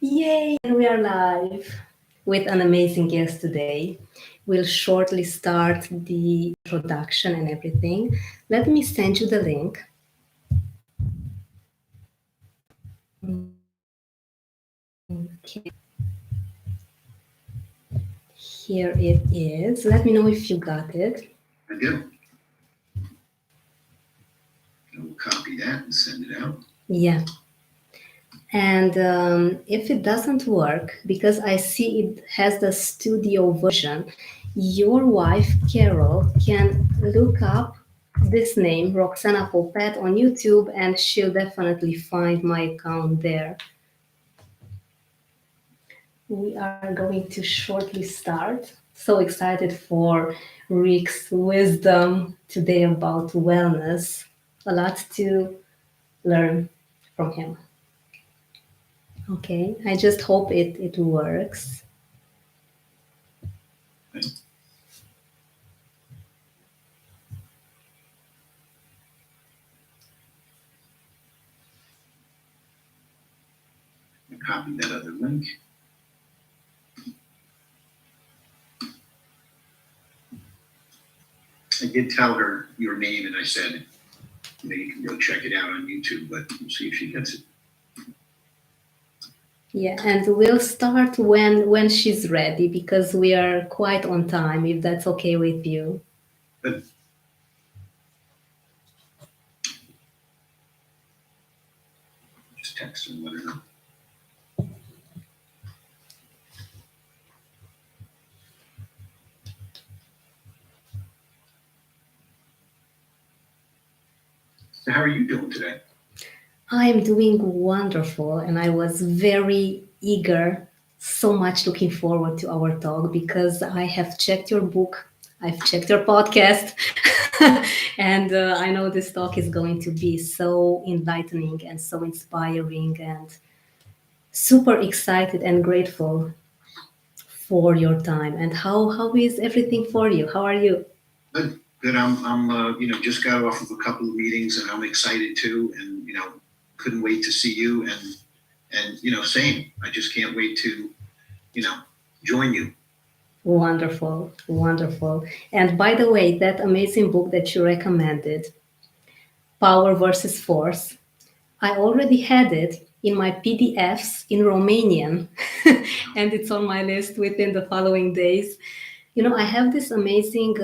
Yay! And we are live with an amazing guest today. We'll shortly start the introduction and everything. Let me send you the link. Okay. Here it is. Let me know if you got it. I do. I will copy that and send it out. Yeah. And if it doesn't work, because I see it has the studio version, your wife, Carol, can look up this name, Roxana Popet, on YouTube, and she'll definitely find my account there. We are going to shortly start. So excited for Rick's wisdom today about wellness. A lot to learn from him. Okay, I just hope it works. Okay. And copy that other link. I did tell her your name, and I said, you can go check it out on YouTube, but we'll see if she gets it. Yeah, and we'll start when she's ready because we are quite on time, if that's okay with you. But just text her and let her know. So how are you doing today? I am doing wonderful, and I was very eager, so much looking forward to our talk because I have checked your book, I've checked your podcast, and I know this talk is going to be so enlightening and so inspiring, and super excited and grateful for your time. And how is everything for you? How are you? Good. Good. I'm just got off of a couple of meetings, and I'm excited too, and couldn't wait to see you, and same. I just can't wait to join you. Wonderful, wonderful. And by the way, that amazing book that you recommended, Power versus Force, I already had it in my PDFs in Romanian, and it's on my list within the following days. I have this amazing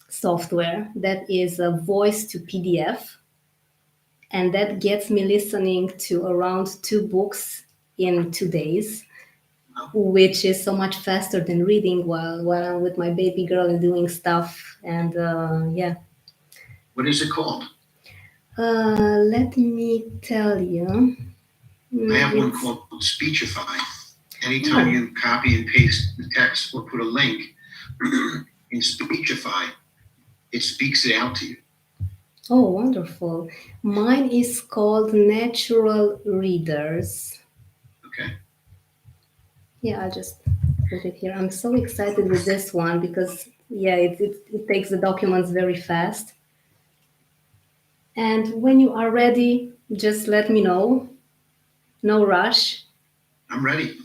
software that is a voice to PDF, and that gets me listening to around 2 books in 2 days, which is so much faster than reading while I'm with my baby girl and doing stuff. And yeah. What is it called? Let me tell you. I have one called Speechify. Anytime you copy and paste the text or put a link in Speechify, it speaks it out to you. Oh, wonderful. Mine is called Natural Readers. Okay. Yeah, I'll just put it here. I'm so excited with this one because, yeah, it takes the documents very fast. And when you are ready, just let me know. No rush. I'm ready.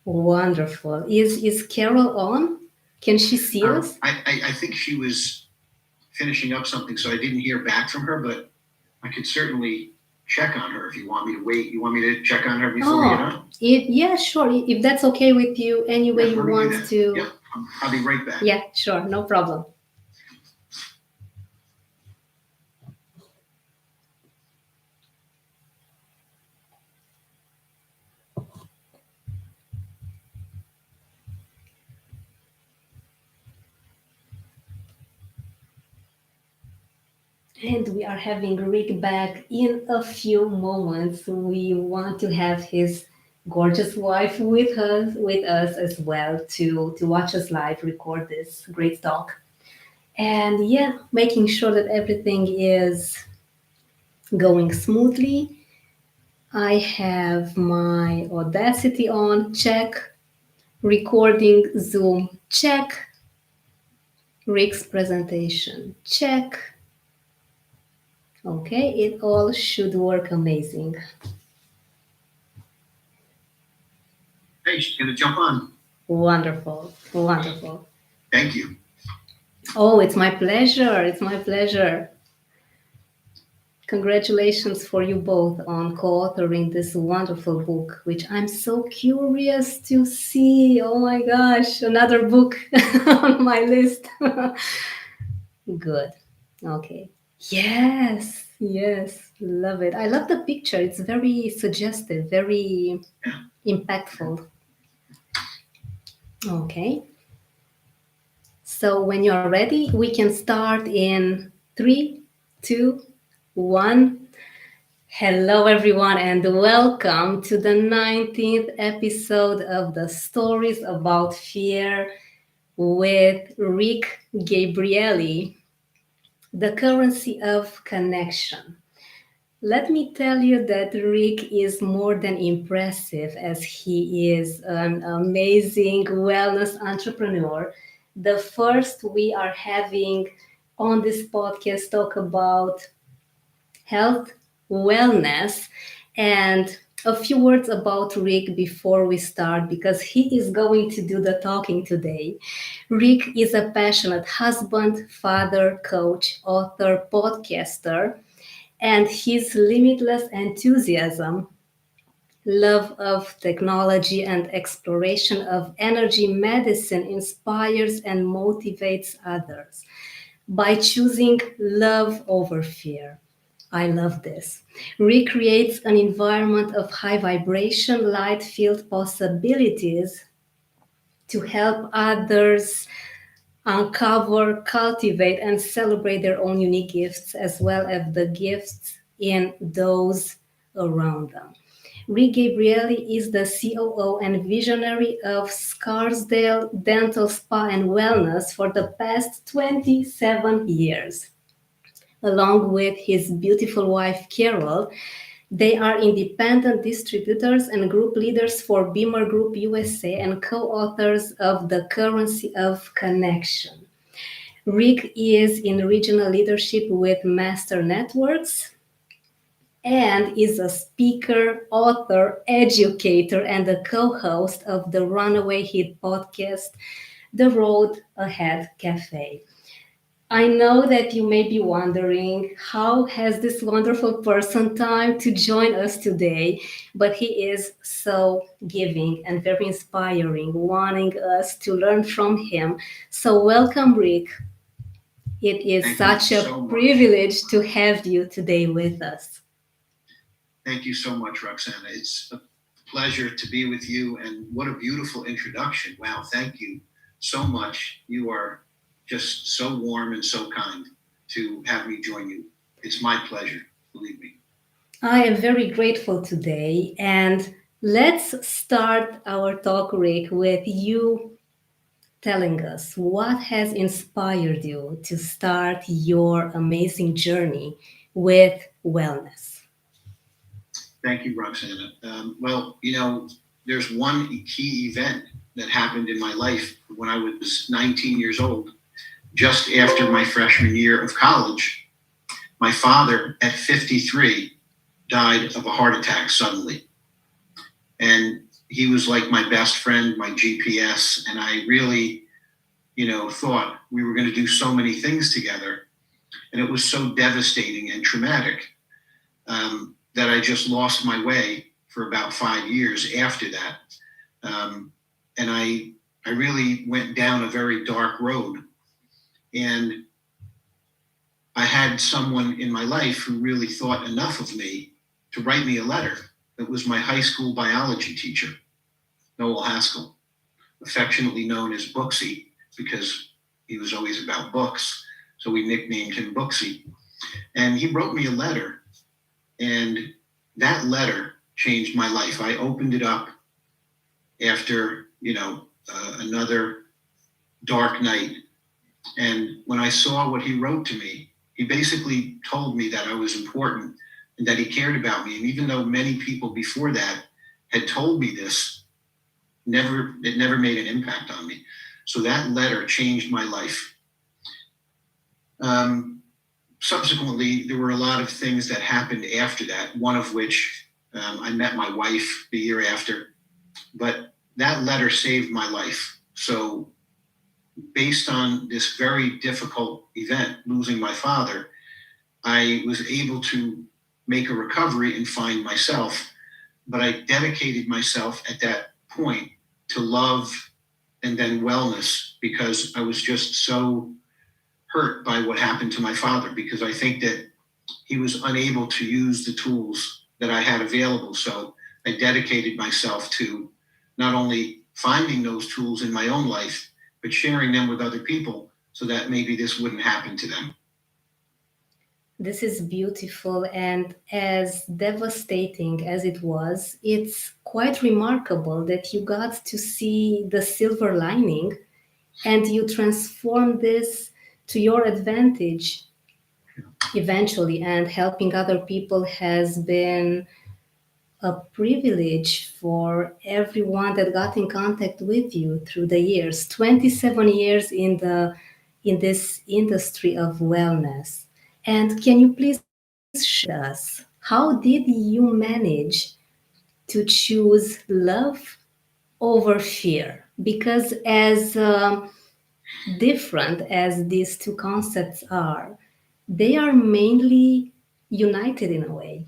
Wonderful. Is Carol on? Can she see us? I think she was finishing up something, so I didn't hear back from her, but I could certainly check on her if you want me to wait. You want me to check on her before you get on? Yeah, sure. If that's okay with you, any way you want to. Yeah, I'll be right back. Yeah, sure. No problem. And we are having Rick back in a few moments. We want to have his gorgeous wife with us as well to watch us live record this great talk. And yeah, making sure that everything is going smoothly. I have my Audacity on, check. Recording Zoom, check. Rick's presentation, check. Okay, it all should work amazing. Okay, she's going to jump on. Wonderful. Wonderful. Thank you. Oh, it's my pleasure. It's my pleasure. Congratulations for you both on co-authoring this wonderful book, which I'm so curious to see. Oh my gosh, another book on my list. Good. Okay. Yes, yes, love it. I love the picture. It's very suggestive, very impactful. Okay. So when you're ready, we can start in three, two, one. Hello, everyone, and welcome to the 19th episode of the Stories About Fear with Rick Gabrielly, the currency of connection. Let me tell you that Rick is more than impressive as he is an amazing wellness entrepreneur. The first we are having on this podcast talk about health, wellness, and a few words about Rick before we start because he is going to do the talking today. Rick is a passionate husband, father, coach, author, podcaster, and his limitless enthusiasm, love of technology, and exploration of energy medicine inspires and motivates others by choosing love over fear. I love this. Recreates an environment of high vibration, light filled possibilities to help others uncover, cultivate, and celebrate their own unique gifts as well as the gifts in those around them. Rick Gabrielli is the COO and visionary of Scarsdale Dental Spa and Wellness for the past 27 years. Along with his beautiful wife, Carol, they are independent distributors and group leaders for BEMER Group USA and co-authors of The Currency of Connection. Rick is in regional leadership with Master Networks and is a speaker, author, educator, and a co-host of the runaway hit podcast, The Road Ahead Cafe. I know that you may be wondering how has this wonderful person time to join us today, but he is so giving and very inspiring, wanting us to learn from him. So welcome, Rick. It is Thank you such a so much. privilege to have you today with us. Thank you so much, Roxana. It's a pleasure to be with you, and what a beautiful introduction. Wow, thank you so much. You are just so warm and so kind to have me join you. It's my pleasure, believe me. I am very grateful today, and let's start our talk, Rick, with you telling us what has inspired you to start your amazing journey with wellness. Thank you, Roxana. Well, there's one key event that happened in my life when I was 19 years old, just after my freshman year of college. My father, at 53, died of a heart attack suddenly. And he was like my best friend, my GPS. And I really, thought we were going to do so many things together. And it was so devastating and traumatic that I just lost my way for about 5 years after that. And I really went down a very dark road. And I had someone in my life who really thought enough of me to write me a letter. It was my high school biology teacher, Noel Haskell, affectionately known as Booksy because he was always about books. So we nicknamed him Booksy. And he wrote me a letter, and that letter changed my life. I opened it up after, another dark night. And when I saw what he wrote to me, he basically told me that I was important and that he cared about me. And even though many people before that had told me this, it never made an impact on me. So that letter changed my life. Subsequently, there were a lot of things that happened after that, one of which I met my wife the year after. But that letter saved my life. So based on this very difficult event, losing my father, I was able to make a recovery and find myself. But I dedicated myself at that point to love and then wellness, because I was just so hurt by what happened to my father, because I think that he was unable to use the tools that I had available. So I dedicated myself to not only finding those tools in my own life, but sharing them with other people so that maybe this wouldn't happen to them. This is beautiful, and as devastating as it was, it's quite remarkable that you got to see the silver lining and you transformed this to your advantage eventually. And helping other people has been a privilege for everyone that got in contact with you through the years. 27 years in this industry of wellness. And can you please share with us, how did you manage to choose love over fear? Because as different as these two concepts are, they are mainly united in a way.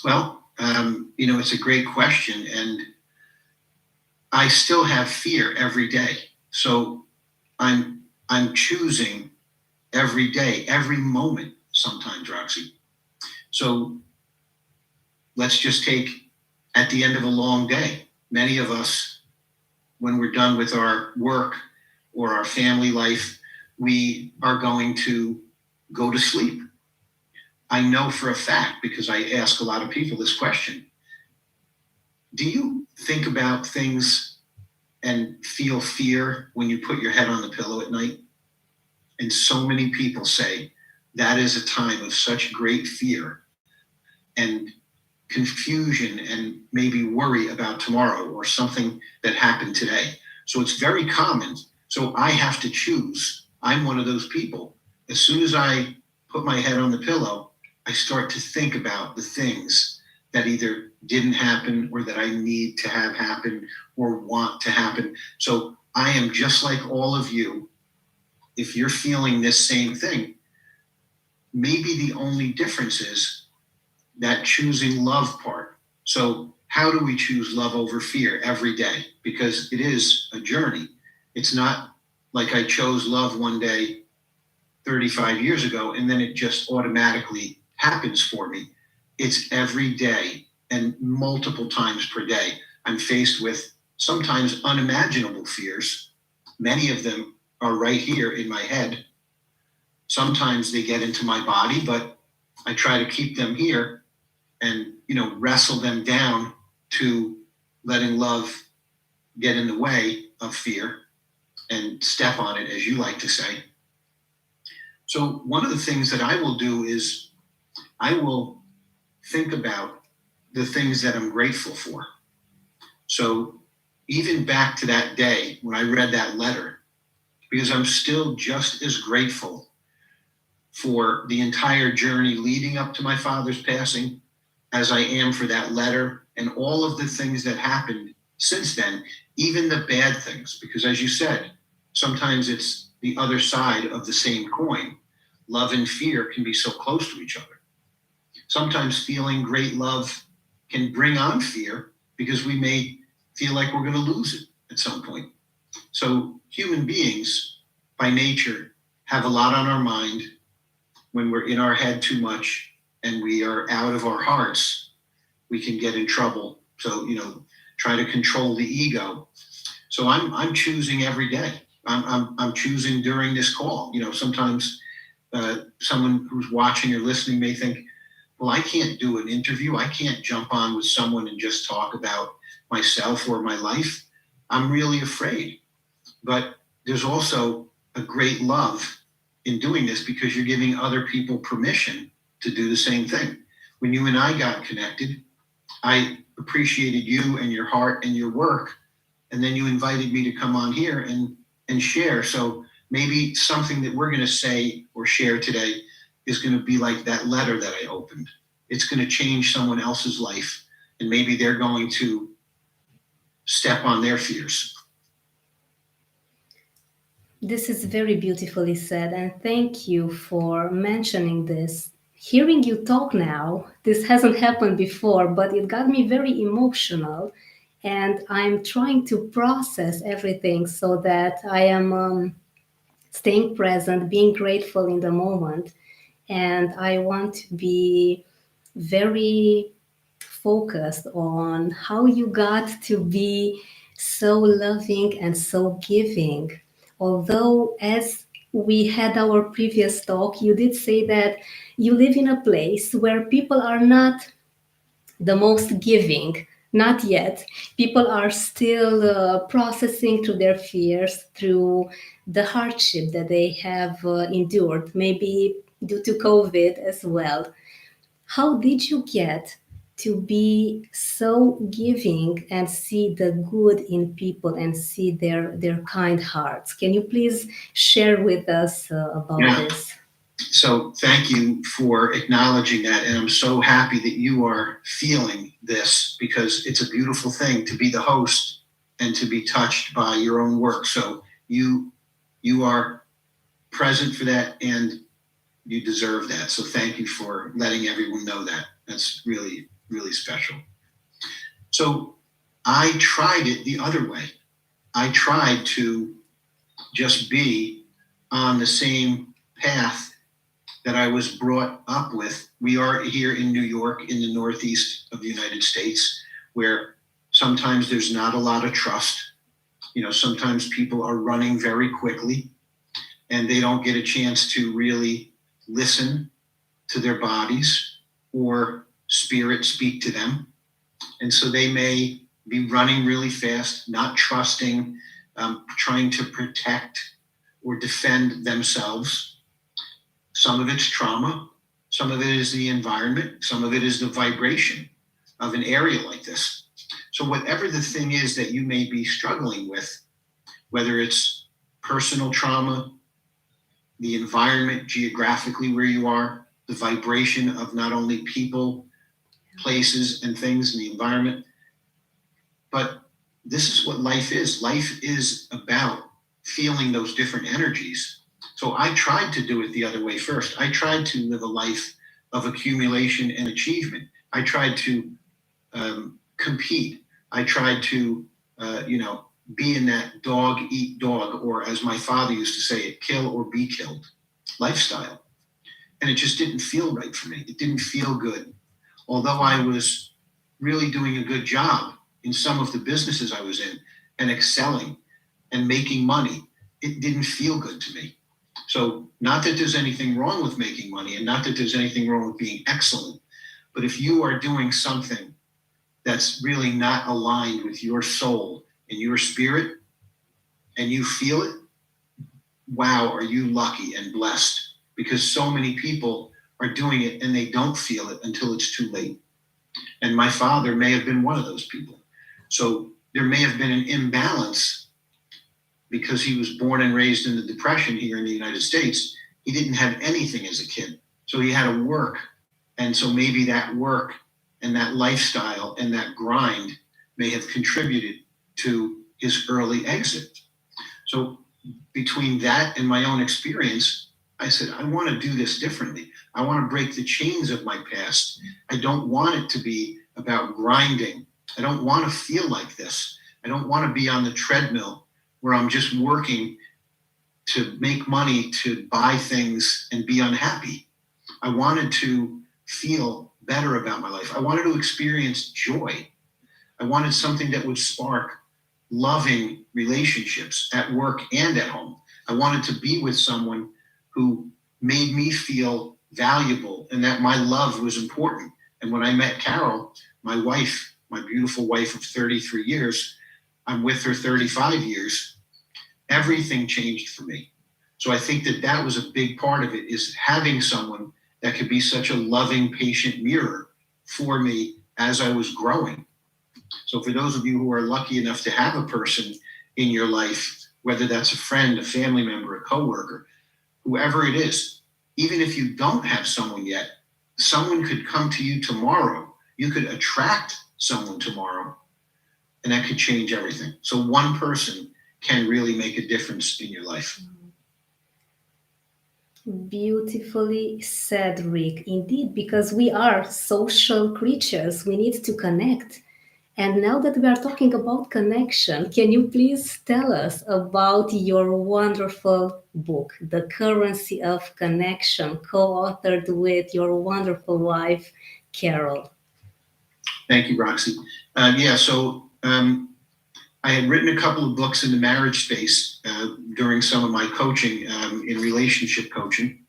Well, it's a great question. And I still have fear every day. So I'm choosing every day, every moment sometimes, Roxy. So let's just take at the end of a long day. Many of us, when we're done with our work or our family life, we are going to go to sleep. I know for a fact, because I ask a lot of people this question, do you think about things and feel fear when you put your head on the pillow at night? And so many people say that is a time of such great fear and confusion and maybe worry about tomorrow or something that happened today. So it's very common. So I have to choose. I'm one of those people. As soon as I put my head on the pillow, I start to think about the things that either didn't happen or that I need to have happen or want to happen. So I am just like all of you. If you're feeling this same thing, maybe the only difference is that choosing love part. So how do we choose love over fear every day? Because it is a journey. It's not like I chose love one day 35 years ago and then it just automatically happens for me. It's every day and multiple times per day. I'm faced with sometimes unimaginable fears. Many of them are right here in my head. Sometimes they get into my body, but I try to keep them here and wrestle them down to letting love get in the way of fear and step on it, as you like to say. So one of the things that I will do is I will think about the things that I'm grateful for. So even back to that day when I read that letter, because I'm still just as grateful for the entire journey leading up to my father's passing as I am for that letter and all of the things that happened since then, even the bad things, because as you said, sometimes it's the other side of the same coin. Love and fear can be so close to each other. Sometimes feeling great love can bring on fear because we may feel like we're going to lose it at some point. So human beings by nature have a lot on our mind. When we're in our head too much and we are out of our hearts, we can get in trouble. So, try to control the ego. So I'm choosing every day. I'm choosing during this call. Sometimes someone who's watching or listening may think, well, I can't do an interview. I can't jump on with someone and just talk about myself or my life. I'm really afraid. But there's also a great love in doing this because you're giving other people permission to do the same thing. When you and I got connected, I appreciated you and your heart and your work. And then you invited me to come on here and share. So maybe something that we're going to say or share today is going to be like that letter that I opened. It's going to change someone else's life. And maybe they're going to step on their fears. This is very beautifully said, and thank you for mentioning this. Hearing you talk now, this hasn't happened before, but it got me very emotional, and I'm trying to process everything so that I am staying present, being grateful in the moment, and I want to be very focused on how you got to be so loving and so giving. Although, as we had our previous talk, you did say that you live in a place where people are not the most giving. Not yet. People are still processing through their fears, through the hardship that they have endured, maybe due to COVID as well. How did you get to be so giving and see the good in people and see their kind hearts? Can you please share with us about Yeah. this? So thank you for acknowledging that. And I'm so happy that you are feeling this, because it's a beautiful thing to be the host and to be touched by your own work. So you are present for that, and you deserve that. So thank you for letting everyone know that. That's really, really special. So I tried it the other way. I tried to just be on the same path that I was brought up with. We are here in New York, in the Northeast of the United States, where sometimes there's not a lot of trust. Sometimes people are running very quickly and they don't get a chance to really listen to their bodies or spirit speak to them. And so they may be running really fast, not trusting, trying to protect or defend themselves. Some of it's trauma. Some of it is the environment. Some of it is the vibration of an area like this. So whatever the thing is that you may be struggling with, whether it's personal trauma, the environment geographically where you are, the vibration of not only people, places, and things in the environment, but this is what life is. Life is about feeling those different energies. So I tried to do it the other way first. I tried to live a life of accumulation and achievement. I tried to compete. I tried to, be in that dog eat dog, or as my father used to say it, kill or be killed lifestyle. And it just didn't feel right for me. It didn't feel good. Although I was really doing a good job in some of the businesses I was in and excelling and making money, it didn't feel good to me. So not that there's anything wrong with making money, and not that there's anything wrong with being excellent, but if you are doing something that's really not aligned with your soul and your spirit, and you feel it, wow, are you lucky and blessed, because so many people are doing it and they don't feel it until it's too late. And my father may have been one of those people. So there may have been an imbalance because he was born and raised in the Depression here in the United States. He didn't have anything as a kid. So he had to work. And so maybe that work and that lifestyle and that grind may have contributed to his early exit. So between that and my own experience, I said, I want to do this differently. I want to break the chains of my past. I don't want it to be about grinding. I don't want to feel like this. I don't want to be on the treadmill where I'm just working to make money, to buy things and be unhappy. I wanted to feel better about my life. I wanted to experience joy. I wanted something that would spark loving relationships at work and at home. I wanted to be with someone who made me feel valuable and that my love was important. And when I met Carol, my wife, my beautiful wife of 33 years, I'm with her 35 years, everything changed for me. So I think that that was a big part of it, is having someone that could be such a loving, patient mirror for me as I was growing. So for those of you who are lucky enough to have a person in your life, whether that's a friend, a family member, a coworker, whoever it is, even if you don't have someone yet, someone could come to you tomorrow. You could attract someone tomorrow and that could change everything. So one person can really make a difference in your life. Beautifully said, Rick. Indeed, because we are social creatures, we need to connect. And now that we are talking about connection, can you please tell us about your wonderful book, The Currency of Connection, co-authored with your wonderful wife, Carol? Thank you, Roxy. I had written a couple of books in the marriage space during some of my coaching in relationship coaching.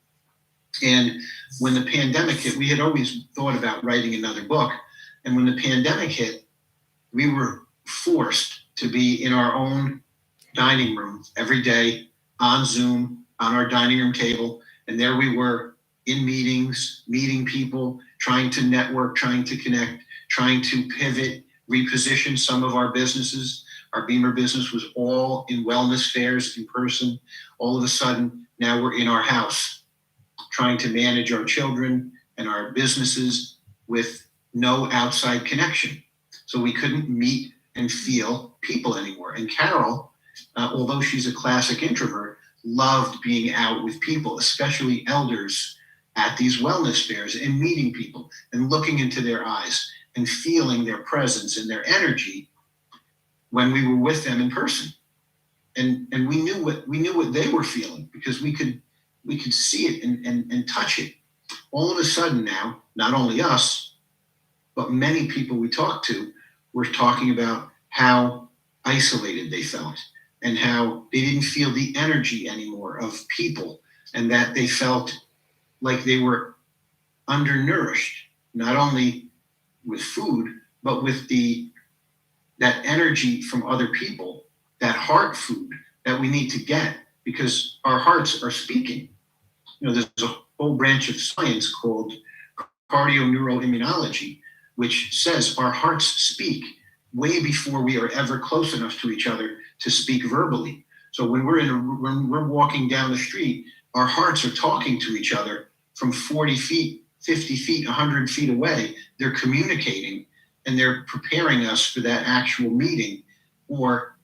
And when the pandemic hit, we had always thought about writing another book. And when the pandemic hit, we were forced to be in our own dining room every day on Zoom, on our dining room table. And there we were in meetings, meeting people, trying to network, trying to connect, trying to pivot, reposition some of our businesses. Our BEMER business was all in wellness fairs in person. All of a sudden, now we're in our house, trying to manage our children and our businesses with no outside connection. So we couldn't meet and feel people anymore. And Carol, although she's a classic introvert, loved being out with people, especially elders at these wellness fairs, and meeting people and looking into their eyes and feeling their presence and their energy when we were with them in person. And we knew what they were feeling, because we could see it and touch it. All of a sudden now, not only us, but many people we talked to were talking about how isolated they felt and how they didn't feel the energy anymore of people, and that they felt like they were undernourished, not only with food, but with that energy from other people, that heart food that we need to get, because our hearts are speaking. There's a whole branch of science called Immunology, which says our hearts speak way before we are ever close enough to each other to speak verbally. So when we're walking down the street, our hearts are talking to each other from 40 feet, 50 feet, 100 feet away. They're communicating, and they're preparing us for that actual meeting or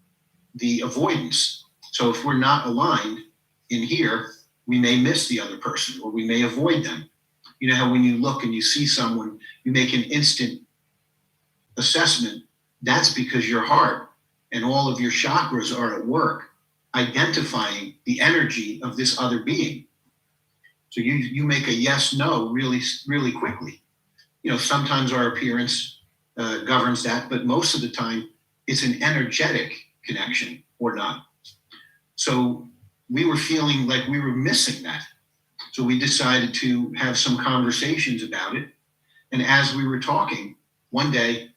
the avoidance. So if we're not aligned in here, we may miss the other person, or we may avoid them. You know how when you look and you see someone, you make an instant assessment. That's because your heart and all of your chakras are at work identifying the energy of this other being. So you make a yes, no really, really quickly. Sometimes our appearance governs that, but most of the time it's an energetic connection or not. So we were feeling like we were missing that. So we decided to have some conversations about it. And as we were talking, one day,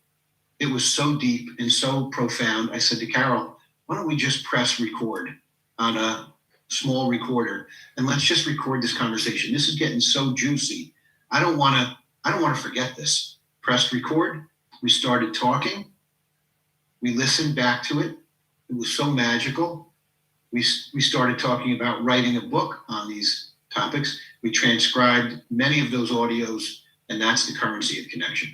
it was so deep and so profound. I said to Carol, why don't we just press record on a small recorder, and let's just record this conversation. This is getting so juicy. I don't want to forget this. Pressed record. We started talking. We listened back to it. It was so magical. We started talking about writing a book on these topics. We transcribed many of those audios, and that's the currency of connection.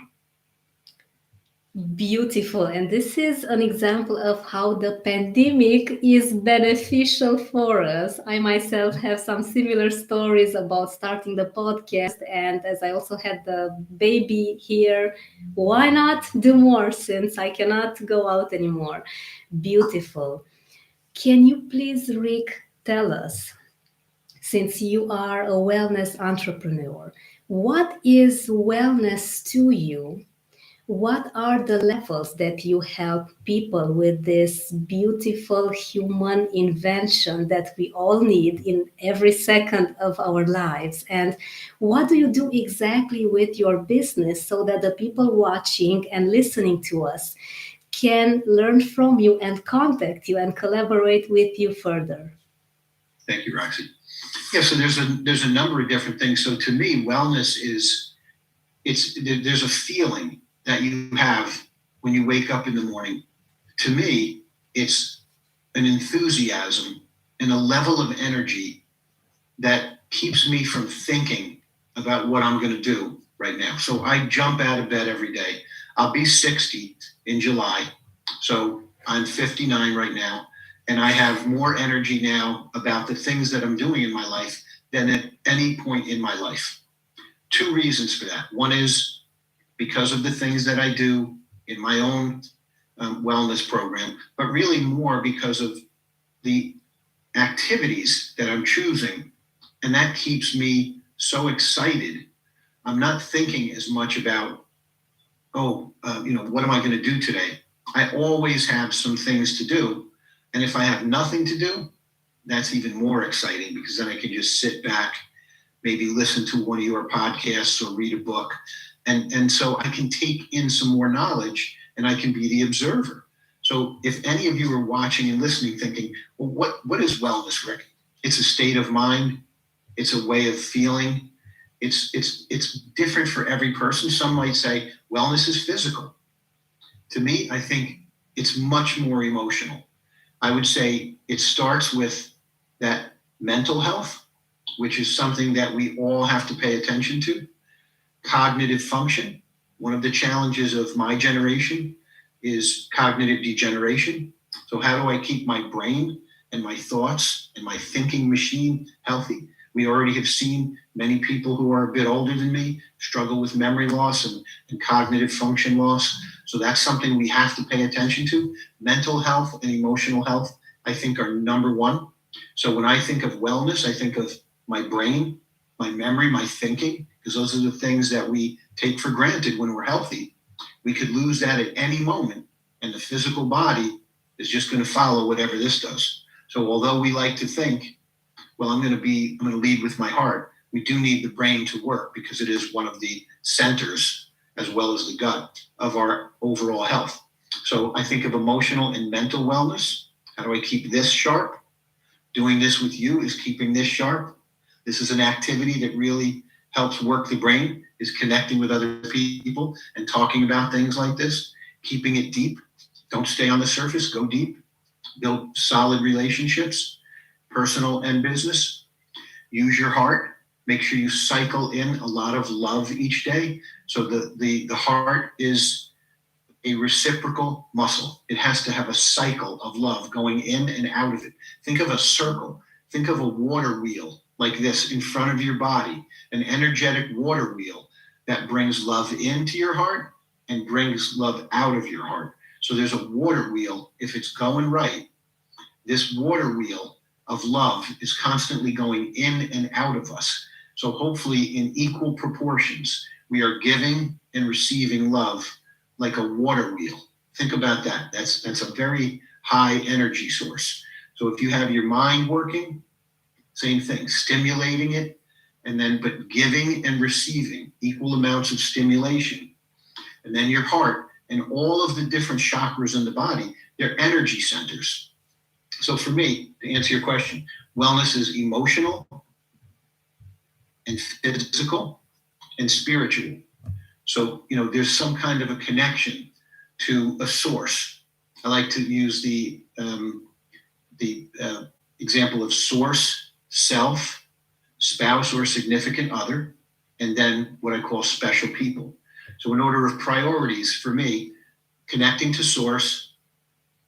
Beautiful. And this is an example of how the pandemic is beneficial for us. I myself have some similar stories about starting the podcast. And as I also had the baby here, why not do more since I cannot go out anymore? Beautiful. Can you please, Rick, tell us, since you are a wellness entrepreneur, what is wellness to you? What are the levels that you help people with this beautiful human invention that we all need in every second of our lives? And what do you do exactly with your business so that the people watching and listening to us can learn from you and contact you and collaborate with you further? Thank you, Roxy. Yeah, so there's a number of different things. So to me, wellness there's a feeling that you have when you wake up in the morning. To me, it's an enthusiasm and a level of energy that keeps me from thinking about what I'm going to do right now. So I jump out of bed every day. I'll be 60 in July. So I'm 59 right now, and I have more energy now about the things that I'm doing in my life than at any point in my life. Two reasons for that. One is because of the things that I do in my own wellness program, but really more because of the activities that I'm choosing. And that keeps me so excited. I'm not thinking as much about, what am I going to do today? I always have some things to do. And if I have nothing to do, that's even more exciting because then I can just sit back, maybe listen to one of your podcasts or read a book. And so I can take in some more knowledge and I can be the observer. So if any of you are watching and listening thinking, well, what is wellness, Rick? It's a state of mind. It's a way of feeling. It's different for every person. Some might say wellness is physical. To me, I think it's much more emotional. I would say it starts with that mental health, which is something that we all have to pay attention to. Cognitive function. One of the challenges of my generation is cognitive degeneration. So how do I keep my brain and my thoughts and my thinking machine healthy? We already have seen many people who are a bit older than me struggle with memory loss and cognitive function loss. So that's something we have to pay attention to. Mental health and emotional health, I think, are number one. So when I think of wellness, I think of my brain, my memory, my thinking, because those are the things that we take for granted when we're healthy. We could lose that at any moment, and the physical body is just going to follow whatever this does. So although we like to think, well, I'm going to lead with my heart, we do need the brain to work because it is one of the centers, as well as the gut, of our overall health. So I think of emotional and mental wellness. How do I keep this sharp? Doing this with you is keeping this sharp. This is an activity that really helps work the brain, is connecting with other people and talking about things like this, keeping it deep. Don't stay on the surface, go deep, build solid relationships, personal and business. Use your heart. Make sure you cycle in a lot of love each day. So the heart is a reciprocal muscle. It has to have a cycle of love going in and out of it. Think of a circle. Think of a water wheel like this in front of your body, an energetic water wheel that brings love into your heart and brings love out of your heart. So there's a water wheel. If it's going right, this water wheel of love is constantly going in and out of us. So hopefully in equal proportions, we are giving and receiving love like a water wheel. Think about that. That's a very high energy source. So if you have your mind working, same thing, stimulating it, but giving and receiving equal amounts of stimulation. And then your heart and all of the different chakras in the body, they're energy centers. So for me, to answer your question, wellness is emotional and physical and spiritual. So, there's some kind of a connection to a source. I like to use the example of source, self, spouse or significant other, and then what I call special people. So in order of priorities for me, connecting to source,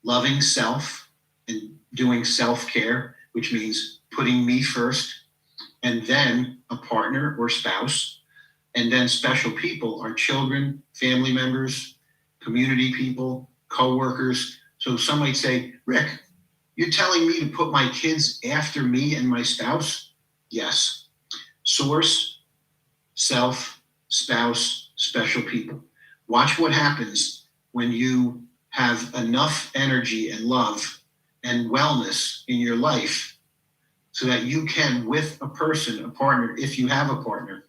loving self, and doing self-care, which means putting me first, and then a partner or spouse, and then special people are children, family members, community people, co-workers. So some might say, Rick, you're telling me to put my kids after me and my spouse? Yes. Source, self, spouse, special people. Watch what happens when you have enough energy and love and wellness in your life so that you can, with a person, a partner, if you have a partner,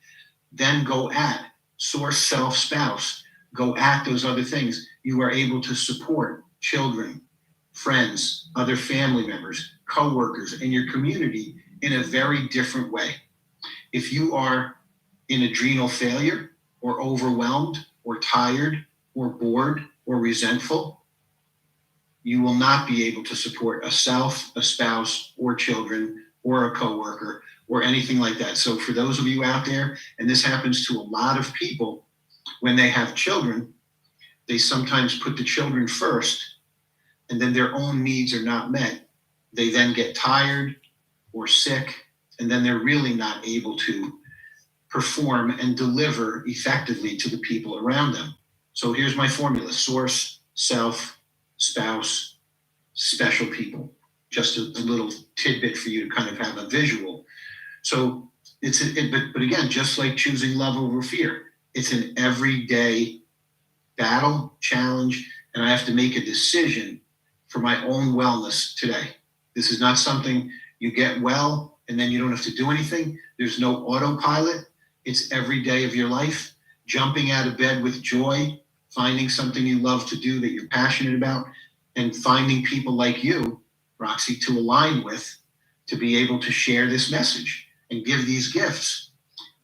then go at source, self, spouse, go at those other things. You are able to support children, friends, other family members, co-workers, and your community in a very different way. If you are in adrenal failure or overwhelmed or tired or bored or resentful, you will not be able to support a self, a spouse, or children, or a coworker, or anything like that. So for those of you out there, and this happens to a lot of people, when they have children, they sometimes put the children first and then their own needs are not met, they then get tired or sick, and then they're really not able to perform and deliver effectively to the people around them. So here's my formula: source, self, spouse, special people. Just a little tidbit for you to kind of have a visual. So but again, just like choosing love over fear, it's an everyday battle, challenge, and I have to make a decision for my own wellness today. This is not something you get well and then you don't have to do anything. There's no autopilot. It's every day of your life, jumping out of bed with joy, finding something you love to do that you're passionate about, and finding people like you, Roxy, to align with, to be able to share this message and give these gifts,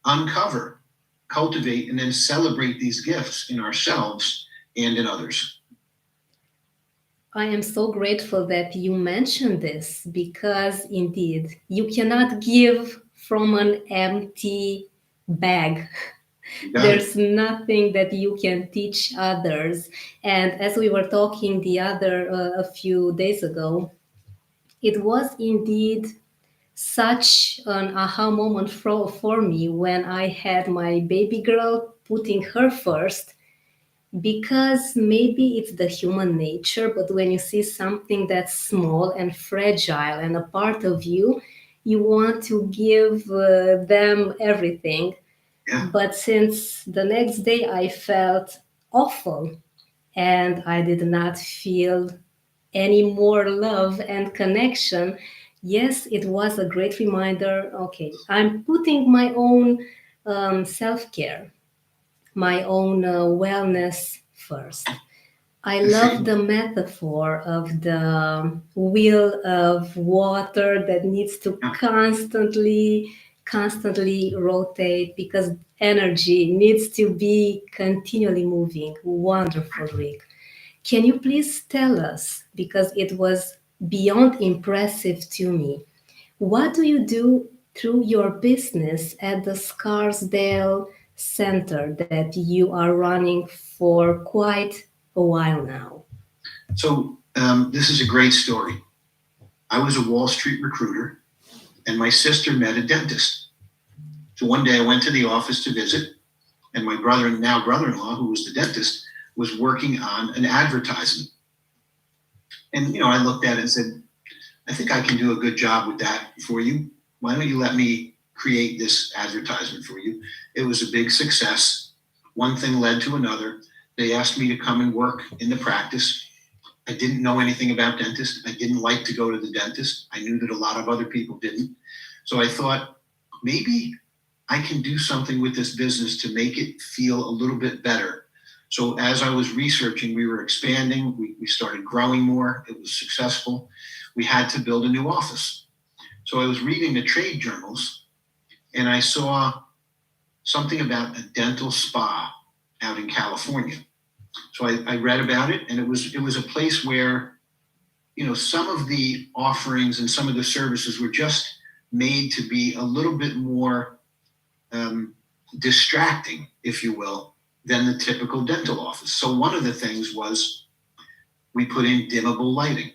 uncover, cultivate, and then celebrate these gifts in ourselves and in others. I am so grateful that you mentioned this, because indeed you cannot give from an empty bag. There's nothing that you can teach others. And as we were talking a few days ago, it was indeed such an aha moment for me when I had my baby girl, putting her first, because maybe it's the human nature, but when you see something that's small and fragile and a part of you, you want to give them everything. Yeah. But since the next day I felt awful and I did not feel any more love and connection, yes, it was a great reminder. Okay, I'm putting my own self-care, my own wellness first. I love the metaphor of the wheel of water that needs to constantly rotate, because energy needs to be continually moving. Wonderful, Rick. Can you please tell us, because it was beyond impressive to me, what do you do through your business at the Scarsdale Center that you are running for quite a while now? So this is a great story. I was a Wall Street recruiter, and my sister met a dentist. So one day I went to the office to visit, and my brother-in-law, who was the dentist, was working on an advertisement. And, I looked at it and said, I think I can do a good job with that for you. Why don't you let me create this advertisement for you? It was a big success. One thing led to another. They asked me to come and work in the practice. I didn't know anything about dentists. I didn't like to go to the dentist. I knew that a lot of other people didn't. So I thought, maybe I can do something with this business to make it feel a little bit better. So as I was researching, we were expanding. We started growing more. It was successful. We had to build a new office. So I was reading the trade journals, and I saw something about a dental spa out in California. So I read about it, and it was a place where, some of the offerings and some of the services were just made to be a little bit more distracting, if you will, than the typical dental office. So one of the things was we put in dimmable lighting.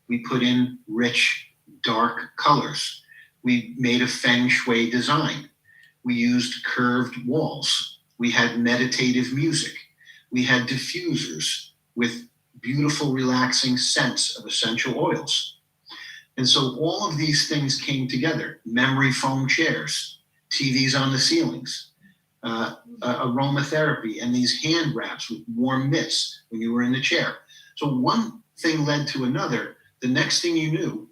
We put in rich, dark colors. We made a feng shui design. We used curved walls. We had meditative music. We had diffusers with beautiful, relaxing scents of essential oils. And so all of these things came together. Memory foam chairs, TVs on the ceilings, aromatherapy, and these hand wraps with warm mitts when you were in the chair. So one thing led to another. The next thing you knew,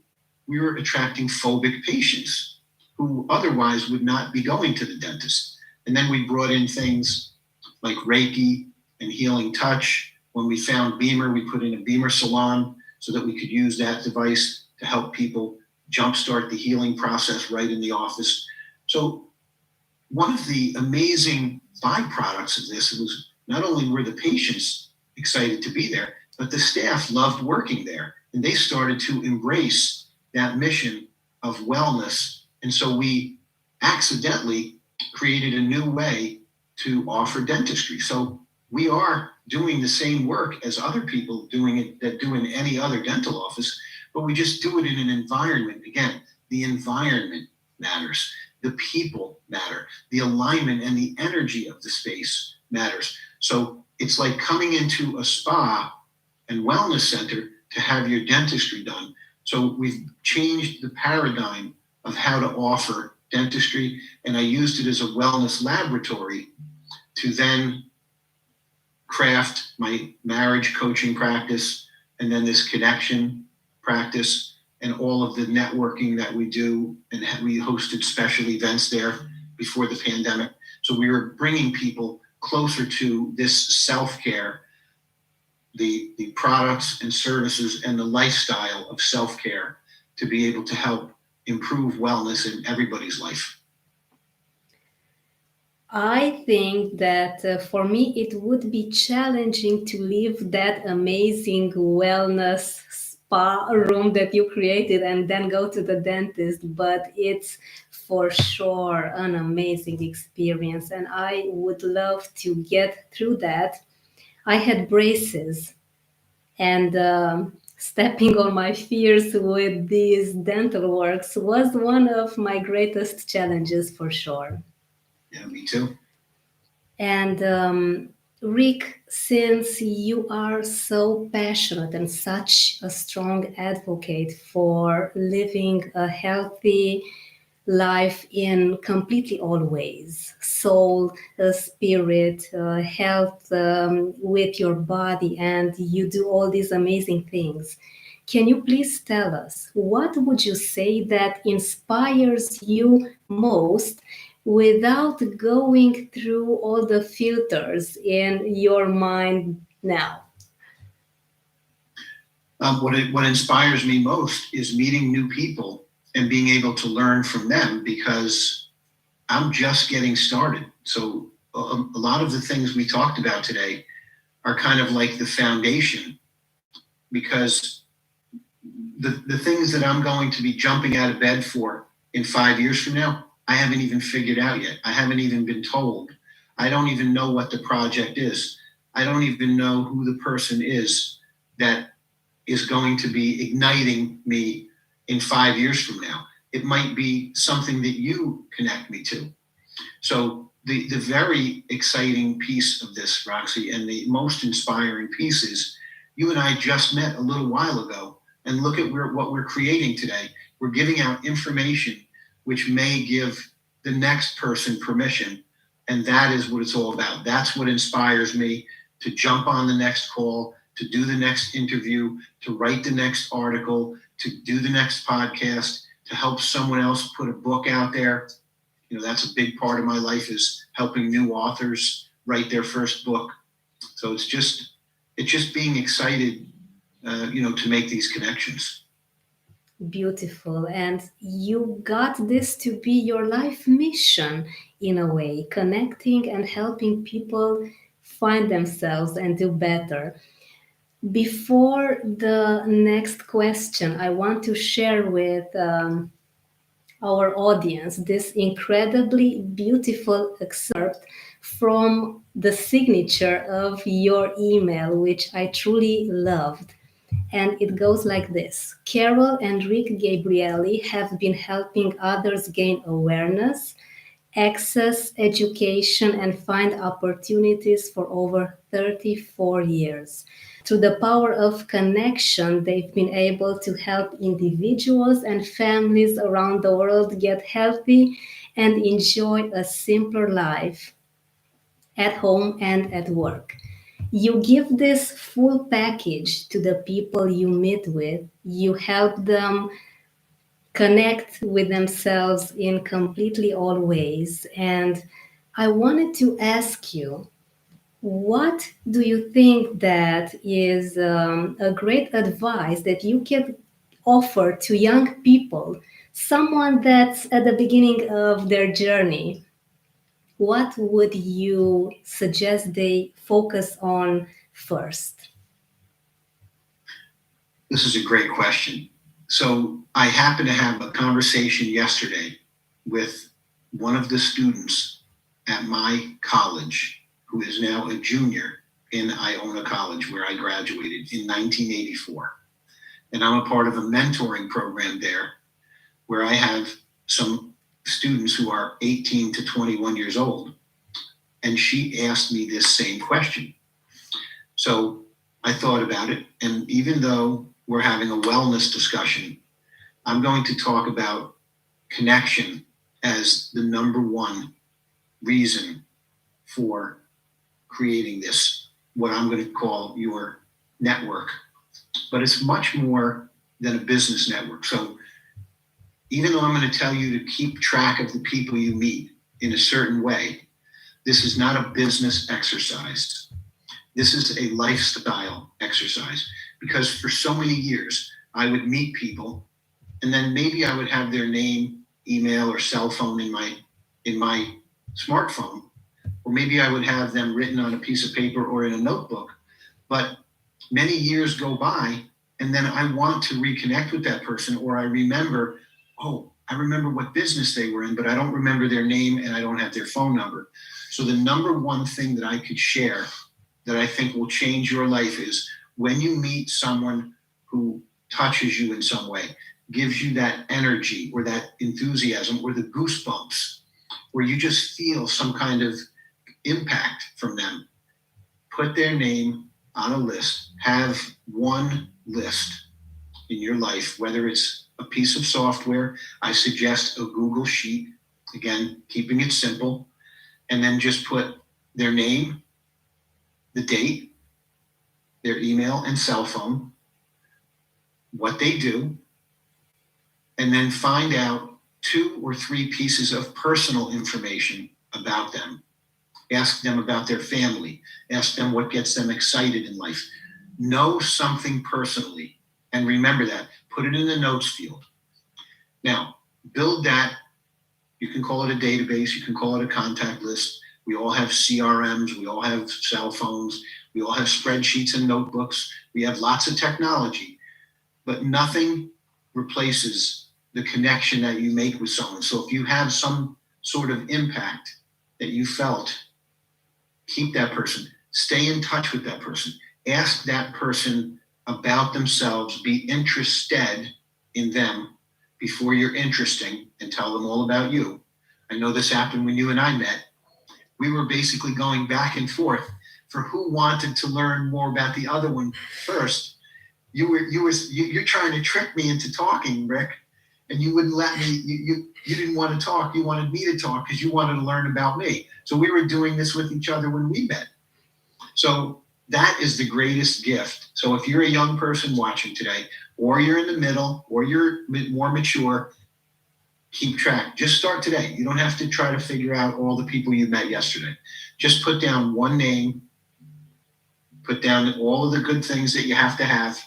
we were attracting phobic patients who otherwise would not be going to the dentist. And then we brought in things like Reiki and healing touch. When we found BEMER, we put in a BEMER salon so that we could use that device to help people jumpstart the healing process right in the office. So one of the amazing byproducts of this was not only were the patients excited to be there, but the staff loved working there. And they started to embrace that mission of wellness. And so we accidentally created a new way to offer dentistry. So we are doing the same work as other people doing it that do in any other dental office, but we just do it in an environment. Again, the environment matters. The people matter. The alignment and the energy of the space matters. So it's like coming into a spa and wellness center to have your dentistry done. So we've changed the paradigm of how to offer dentistry, and I used it as a wellness laboratory to then craft my marriage coaching practice, and then this connection practice, and all of the networking that we do. And we hosted special events there before the pandemic. So we were bringing people closer to this self-care, the products and services and the lifestyle of self-care to be able to help improve wellness in everybody's life. I think that for me, it would be challenging to leave that amazing wellness spa room that you created and then go to the dentist, but it's for sure an amazing experience. And I would love to get through that. I had braces, and stepping on my fears with these dental works was one of my greatest challenges for sure. Yeah, me too. And Rick, since you are so passionate and such a strong advocate for living a healthy life in completely all ways, soul, spirit, health, with your body, and you do all these amazing things. Can you please tell us what would you say that inspires you most without going through all the filters in your mind now? What inspires me most is meeting new people and being able to learn from them, because I'm just getting started. So a lot of the things we talked about today are kind of like the foundation, because the things that I'm going to be jumping out of bed for in 5 years from now, I haven't even figured out yet. I haven't even been told. I don't even know what the project is. I don't even know who the person is that is going to be igniting me in 5 years from now. It might be something that you connect me to. So the very exciting piece of this, Roxy, and the most inspiring piece is you and I just met a little while ago, and look at what we're creating today. We're giving out information which may give the next person permission, and that is what it's all about. That's what inspires me to jump on the next call, to do the next interview, to write the next article, to do the next podcast, to help someone else put a book out there. You know, that's a big part of my life, is helping new authors write their first book. So it's just being excited, to make these connections. Beautiful. And you got this to be your life mission in a way, connecting and helping people find themselves and do better. Before the next question, I want to share with our audience this incredibly beautiful excerpt from the signature of your email, which I truly loved. And it goes like this: Carol and Rick Gabrielly have been helping others gain awareness, access education, and find opportunities for over 34 years. Through the power of connection, they've been able to help individuals and families around the world get healthy and enjoy a simpler life at home and at work. You give this full package to the people you meet with. You help them connect with themselves in completely all ways. And I wanted to ask you, what do you think that is a great advice that you can offer to young people, someone that's at the beginning of their journey? What would you suggest they focus on first? This is a great question. So I happened to have a conversation yesterday with one of the students at my college, who is now a junior, in Iona College, where I graduated in 1984. And I'm a part of a mentoring program there where I have some students who are 18 to 21 years old. And she asked me this same question. So I thought about it. And even though we're having a wellness discussion, I'm going to talk about connection as the number one reason for creating this, what I'm going to call your network. But it's much more than a business network. So even though I'm going to tell you to keep track of the people you meet in a certain way, this is not a business exercise. This is a lifestyle exercise, because for so many years I would meet people and then maybe I would have their name, email, or cell phone in my smartphone, or maybe I would have them written on a piece of paper or in a notebook. But many years go by, and then I want to reconnect with that person, or I remember, oh, I remember what business they were in, but I don't remember their name and I don't have their phone number. So the number one thing that I could share that I think will change your life is when you meet someone who touches you in some way, gives you that energy or that enthusiasm or the goosebumps, where you just feel some kind of impact from them, put their name on a list. Have one list in your life, whether it's a piece of software. I suggest a Google Sheet, again, keeping it simple, and then just put their name, the date, their email and cell phone, what they do, and then find out 2 or 3 pieces of personal information about them. Ask them about their family. Ask them what gets them excited in life. Know something personally, and remember that. Put it in the notes field. Now, build that. You can call it a database. You can call it a contact list. We all have CRMs. We all have cell phones. We all have spreadsheets and notebooks. We have lots of technology, but nothing replaces the connection that you make with someone. So if you have some sort of impact that you felt, keep that person. Stay in touch with that person. Ask that person about themselves. Be interested in them before you're interesting, and tell them all about you. I know this happened when you and I met. We were basically going back and forth for who wanted to learn more about the other one first. You're trying to trick me into talking, Rick, and you wouldn't let me. You didn't want to talk. You wanted me to talk because you wanted to learn about me. So we were doing this with each other when we met. So that is the greatest gift. So if you're a young person watching today, or you're in the middle, or you're more mature, keep track. Just start today. You don't have to try to figure out all the people you met yesterday. Just put down one name, put down all of the good things that you have to have,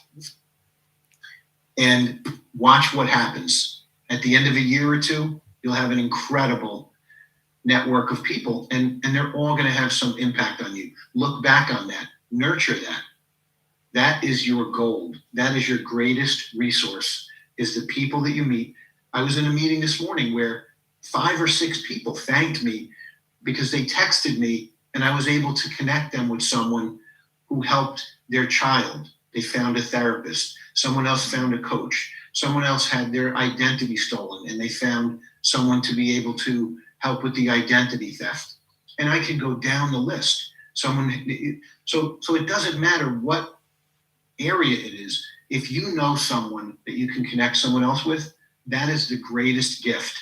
and watch what happens. At the end of a year or two, you'll have an incredible network of people, and they're all going to have some impact on you. Look back on that. Nurture that. That is your gold. That is your greatest resource, is the people that you meet. I was in a meeting this morning where 5 or 6 people thanked me because they texted me, and I was able to connect them with someone who helped their child. They found a therapist. Someone else found a coach. Someone else had their identity stolen, and they found someone to be able to help with the identity theft. And I could go down the list. So it doesn't matter what area it is. If you know someone that you can connect someone else with, that is the greatest gift.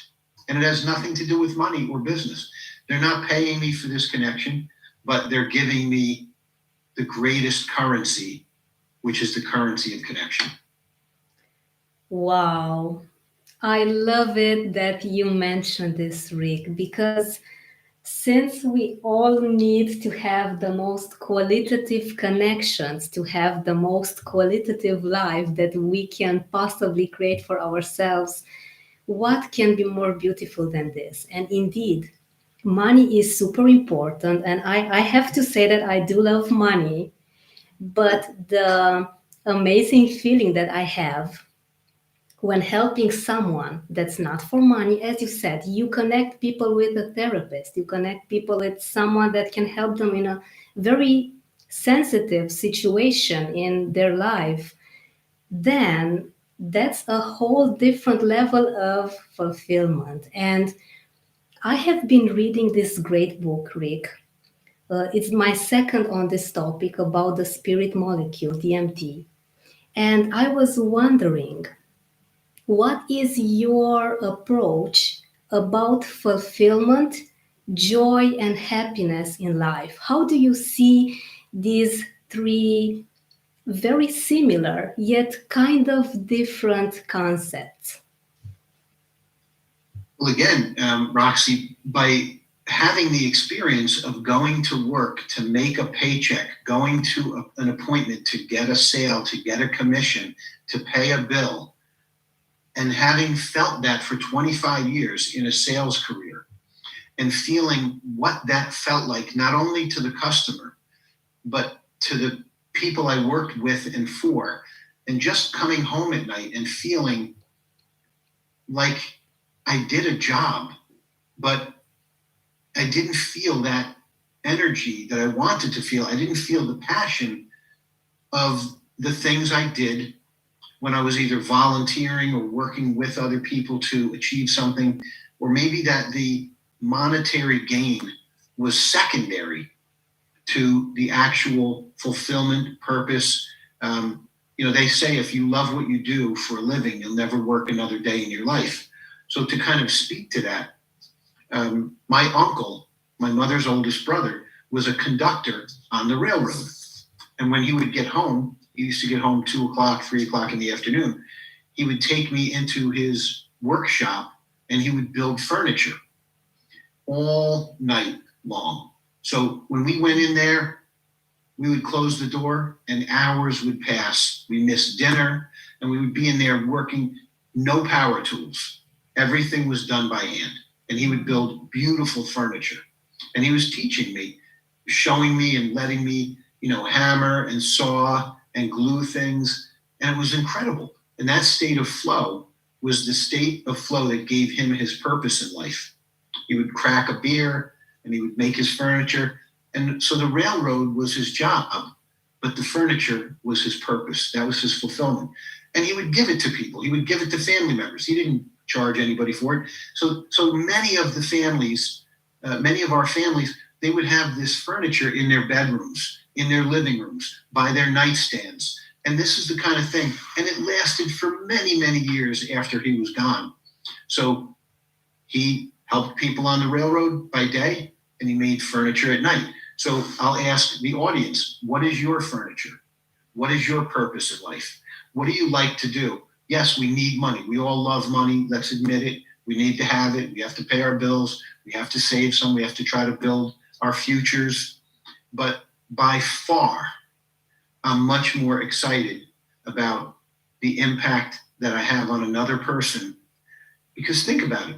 And it has nothing to do with money or business. They're not paying me for this connection, but they're giving me the greatest currency, which is the currency of connection. Wow. I love it that you mentioned this, Rick, because since we all need to have the most qualitative connections, to have the most qualitative life that we can possibly create for ourselves, what can be more beautiful than this? And indeed, money is super important. And I have to say that I do love money, but the amazing feeling that I have when helping someone that's not for money, as you said, you connect people with a therapist, you connect people with someone that can help them in a very sensitive situation in their life, then that's a whole different level of fulfillment. And I have been reading this great book, Rick. It's my second on this topic about the spirit molecule, DMT. And I was wondering, what is your approach about fulfillment, joy, and happiness in life? How do you see these three very similar yet kind of different concepts? Well, again, Roxy, by having the experience of going to work to make a paycheck, going to an appointment to get a sale, to get a commission, to pay a bill, and having felt that for 25 years in a sales career, and feeling what that felt like, not only to the customer, but to the people I worked with and for, and just coming home at night and feeling like I did a job, but I didn't feel that energy that I wanted to feel. I didn't feel the passion of the things I did when I was either volunteering or working with other people to achieve something, or maybe that the monetary gain was secondary to the actual fulfillment, purpose. They say if you love what you do for a living, you'll never work another day in your life. So to kind of speak to that, my uncle, my mother's oldest brother, was a conductor on the railroad. And when he would get home, he used to get home 2 o'clock, 3 o'clock in the afternoon, he would take me into his workshop and he would build furniture all night long. So when we went in there, we would close the door and hours would pass. We missed dinner and we would be in there working, no power tools. Everything was done by hand. And he would build beautiful furniture. And he was teaching me, showing me and letting me, hammer and saw and glue things. And it was incredible. And that state of flow was the state of flow that gave him his purpose in life. He would crack a beer and he would make his furniture. And so the railroad was his job, but the furniture was his purpose. That was his fulfillment. And he would give it to people. He would give it to family members. He didn't charge anybody for it. So many of the families, many of our families, they would have this furniture in their bedrooms, in their living rooms, by their nightstands. And this is the kind of thing. And it lasted for many, many years after he was gone. So he helped people on the railroad by day, and he made furniture at night. So I'll ask the audience, what is your furniture? What is your purpose in life? What do you like to do? Yes, we need money. We all love money. Let's admit it. We need to have it. We have to pay our bills. We have to save some. We have to try to build our futures. But by far, I'm much more excited about the impact that I have on another person. Because think about it.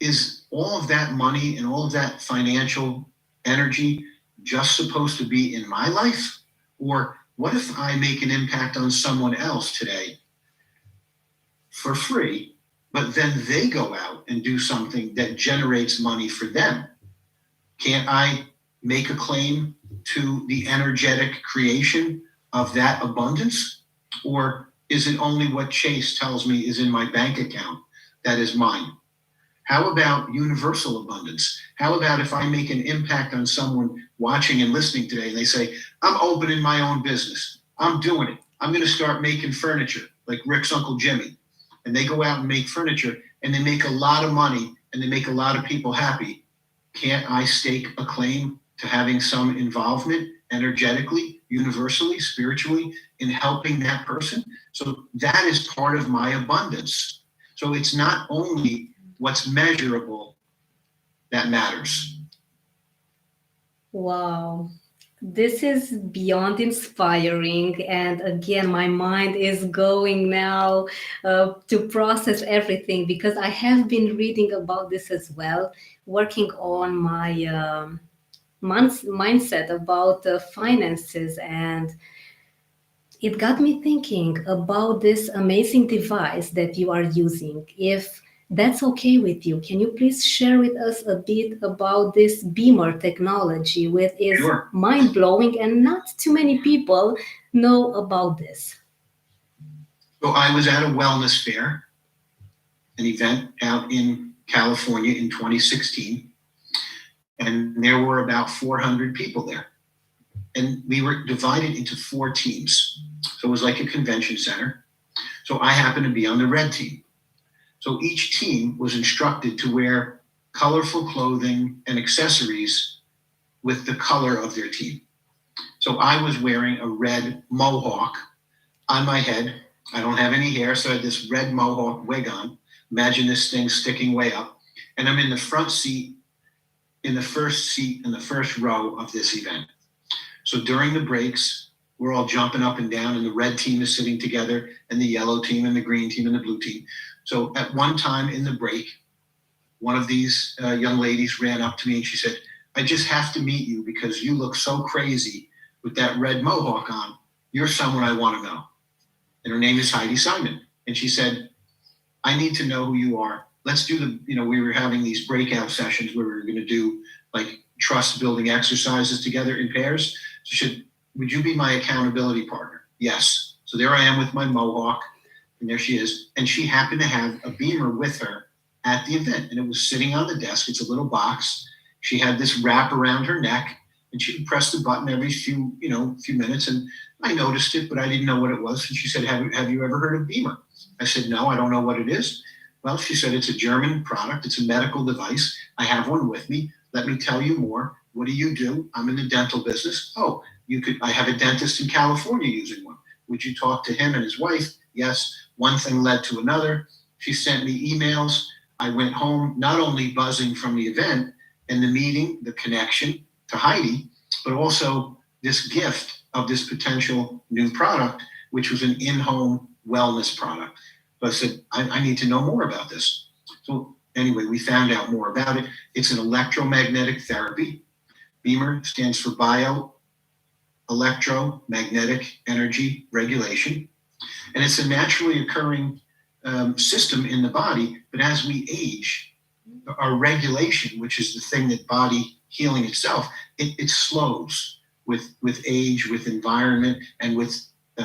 Is all of that money and all of that financial energy just supposed to be in my life? Or what if I make an impact on someone else today for free, but then they go out and do something that generates money for them? Can't I make a claim to the energetic creation of that abundance? Or is it only what Chase tells me is in my bank account that is mine? How about universal abundance? How about if I make an impact on someone watching and listening today and they say, I'm opening my own business. I'm doing it. I'm going to start making furniture like Rick's Uncle Jimmy. And they go out and make furniture and they make a lot of money and they make a lot of people happy. Can't I stake a claim to having some involvement energetically, universally, spiritually in helping that person? So that is part of my abundance. So it's not only what's measurable that matters. Wow. This is beyond inspiring. And again, my mind is going now to process everything because I have been reading about this as well, working on my mindset about finances. And it got me thinking about this amazing device that you are using. If that's okay with you, can you please share with us a bit about this BEMER technology, which is Sure. mind blowing and not too many people know about this? So I was at a wellness fair, an event out in California in 2016, and there were about 400 people there. And we were divided into 4 teams. So it was like a convention center. So I happened to be on the red team. So each team was instructed to wear colorful clothing and accessories with the color of their team. So I was wearing a red mohawk on my head. I don't have any hair, so I had this red mohawk wig on. Imagine this thing sticking way up. And I'm in the front seat, in the first seat, in the first row of this event. So during the breaks, we're all jumping up and down, and the red team is sitting together, and the yellow team, and the green team, and the blue team. So at one time in the break, one of these young ladies ran up to me and she said, I just have to meet you because you look so crazy with that red mohawk on. You're someone I want to know. And her name is Heidi Simon. And she said, I need to know who you are. Let's do we were having these breakout sessions where we were going to do like trust building exercises together in pairs. So she said, would you be my accountability partner? Yes. So there I am with my mohawk, and there she is. And she happened to have a BEMER with her at the event, and it was sitting on the desk. It's a little box. She had this wrap around her neck, and she would press the button every few minutes. And I noticed it, but I didn't know what it was. And she said, have you ever heard of BEMER? I said, no, I don't know what it is. Well, she said, it's a German product. It's a medical device. I have one with me. Let me tell you more. What do you do? I'm in the dental business. Oh, I have a dentist in California using one. Would you talk to him and his wife? Yes. One thing led to another. She sent me emails. I went home not only buzzing from the event and the meeting, the connection to Heidi, but also this gift of this potential new product, which was an in-home wellness product. So I said, I need to know more about this. So anyway, we found out more about it. It's an electromagnetic therapy. BEMER stands for Bio Electromagnetic Energy Regulation. And it's a naturally occurring system in the body. But as we age, our regulation, which is the thing that body healing itself, it slows with age, with environment, and with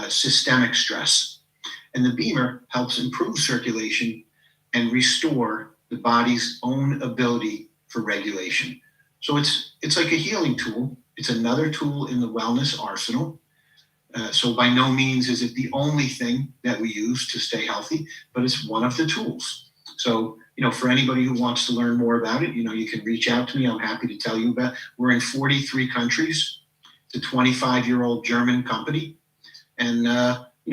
systemic stress. And the BEMER helps improve circulation and restore the body's own ability for regulation. So it's like a healing tool. It's another tool in the wellness arsenal. So by no means is it the only thing that we use to stay healthy, but it's one of the tools. So, for anybody who wants to learn more about it, you can reach out to me. I'm happy to tell you about it. We're in 43 countries. It's a 25-year-old German company, and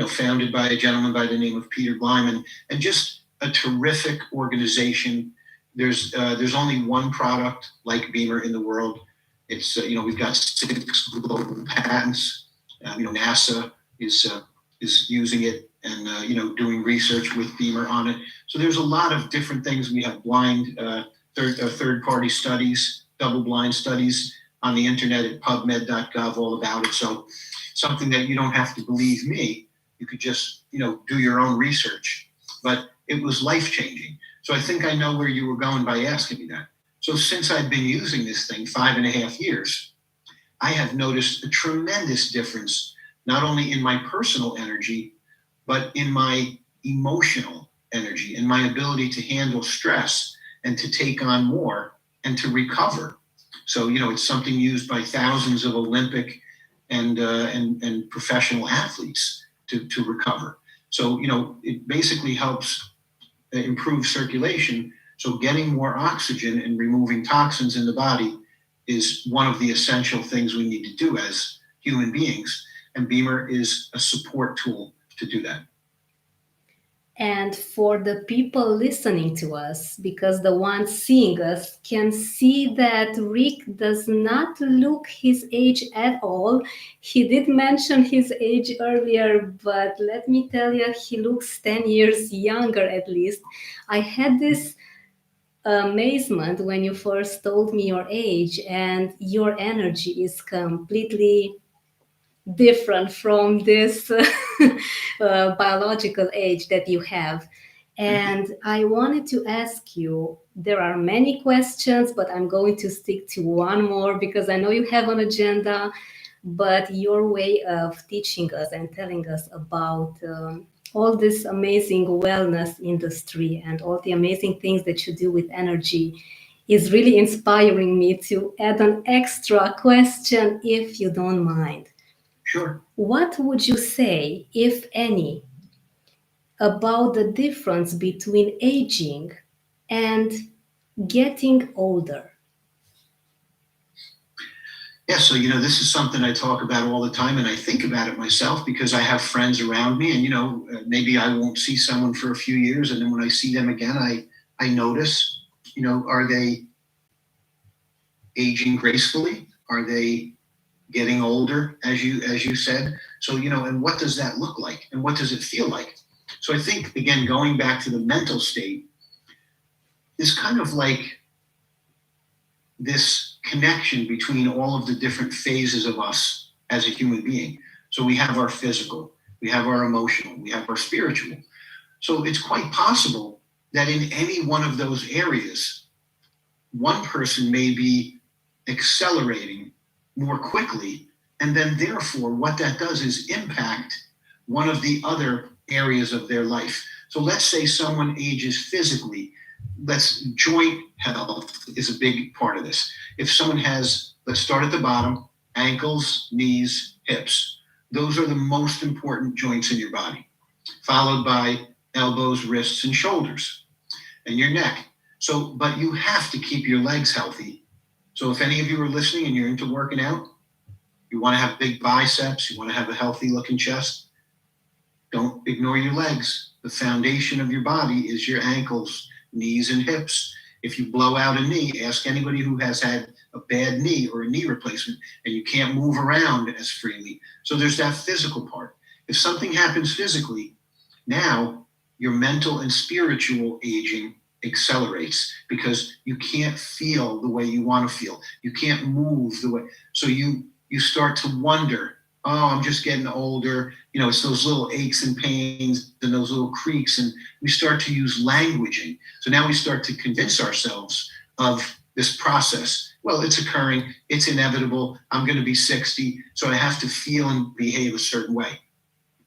founded by a gentleman by the name of Peter Gleiman, and just a terrific organization. There's only one product like BEMER in the world. It's we've got 6 global patents. NASA is using it and doing research with BEMER on it. So there's a lot of different things. We have blind third-party studies, double-blind studies on the internet at PubMed.gov all about it. So something that you don't have to believe me. You could just do your own research. But it was life-changing. So I think I know where you were going by asking me that. So since I've been using this thing 5.5 years, I have noticed a tremendous difference, not only in my personal energy, but in my emotional energy and my ability to handle stress and to take on more and to recover. So, it's something used by thousands of Olympic and professional athletes to recover. So, it basically helps improve circulation. So getting more oxygen and removing toxins in the body is one of the essential things we need to do as human beings. And BEMER is a support tool to do that. And for the people listening to us, because the ones seeing us can see that Rick does not look his age at all. He did mention his age earlier, but let me tell you, he looks 10 years younger at least. I had this amazement when you first told me your age, and your energy is completely different from this biological age that you have. And I wanted to ask you, there are many questions, but I'm going to stick to one more because I know you have an agenda, but your way of teaching us and telling us about all this amazing wellness industry and all the amazing things that you do with energy is really inspiring me to add an extra question, if you don't mind. Sure. What would you say, if any, about the difference between aging and getting older? Yeah, so this is something I talk about all the time, and I think about it myself because I have friends around me, and maybe I won't see someone for a few years, and then when I see them again, I notice, are they aging gracefully? Are they getting older, as you said? So and what does that look like, and what does it feel like? So I think, again, going back to the mental state is kind of like this connection between all of the different phases of us as a human being. So we have our physical, we have our emotional, we have our spiritual. So it's quite possible that in any one of those areas, one person may be accelerating more quickly, and then therefore what that does is impact one of the other areas of their life. So let's say someone ages physically. Joint health is a big part of this. If someone has, let's start at the bottom, ankles, knees, hips. Those are the most important joints in your body, followed by elbows, wrists, and shoulders, and your neck. So, but you have to keep your legs healthy. So if any of you are listening and you're into working out, you want to have big biceps, you want to have a healthy looking chest, don't ignore your legs. The foundation of your body is your ankles, knees, and hips. If you blow out a knee, ask anybody who has had a bad knee or a knee replacement, and you can't move around as freely. So there's that physical part. If something happens physically, now your mental and spiritual aging accelerates because you can't feel the way you want to feel. You can't move the way. So you start to wonder, oh, I'm just getting older. It's those little aches and pains and those little creaks. And we start to use languaging. So now we start to convince ourselves of this process. Well, it's occurring. It's inevitable. I'm going to be 60. So I have to feel and behave a certain way.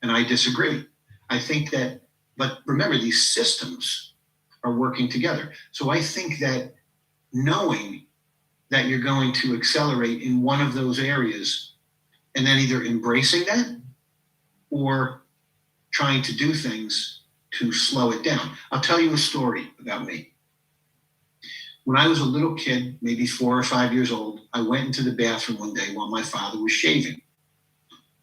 And I disagree. I think that, but remember, these systems are working together. So I think that knowing that you're going to accelerate in one of those areas and then either embracing that or trying to do things to slow it down. I'll tell you a story about me. When I was a little kid, maybe 4 or 5 years old, I went into the bathroom one day while my father was shaving.